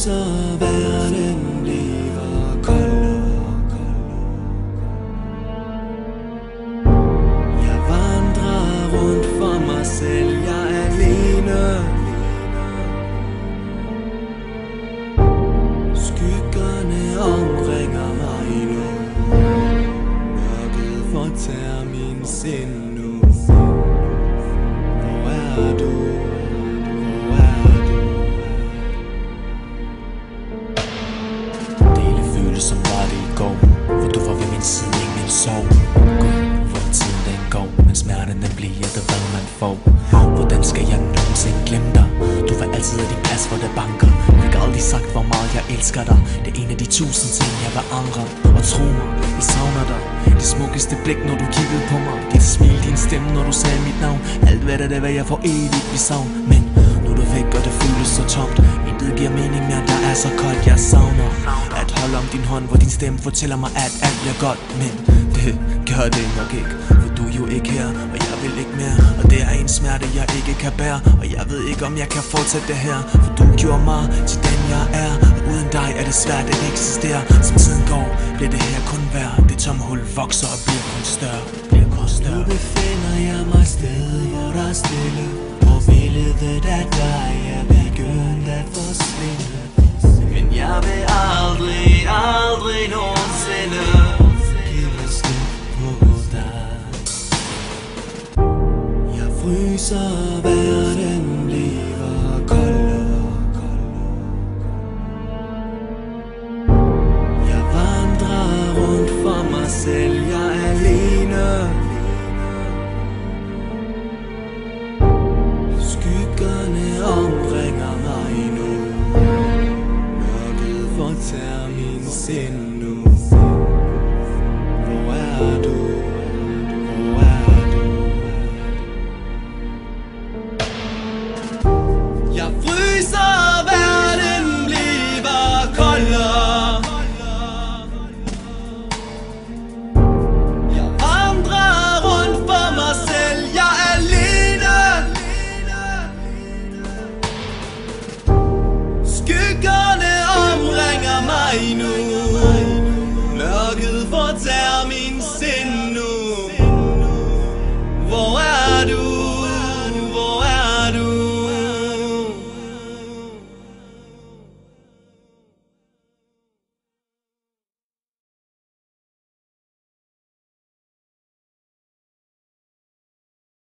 fryser, verden bliver kold. Jeg vandrer rundt for mig selv, jeg er alene. Skyggerne omringer mig nu. Mørket fortærer min sind nu. Hvor er du? Hvor er du? Det hele føles som var det i går, for du var ved min side, ingen sov. Gud, hvor tiden den går, men smerten den bliver det hvad man får. Hvordan skal jeg nogensinde glemme dig? Du var altid af din plads, hvor det banker. Jeg fik aldrig sagt hvor meget jeg elsker dig. Det er en af de 1000 ting jeg vil angre. Og tro mig, jeg savner dig. Det smukkeste blik når du kiggede på mig. Dit smil, din stemme når du sagde mit navn. Alt hvad det var jeg for evigt i savn. Men nu er du væk og det føles så tomt. Intet giver mening mere, der er så koldt. Jeg savner at holde om din hånd, hvor din stemme fortæller mig at alt bliver godt. Men det gør det nok ikke, for du er jo ikke her, og jeg vil ikke mere. Og det er en smerte jeg ikke kan bære. Og jeg ved ikke om jeg kan fortsætte det her, for du gjorde mig til den jeg er. Og uden dig er det svært at eksistere. Som tiden går, bliver det her kun værd. Det tomme hul vokser og bliver kun større. Nu befinder jeg mig sted, hvor der er stille. Hvor billedet af dig er begyndt at forsvinde. Men jeg vil aldrig nogensinde give slip på dig. Jeg fryser, verden bliver kold. Jeg vandrer rundt for mig selv, jeg er alene. Skyggerne omringer mig nu. Mørket fortærer min sind nu. Hvor er du?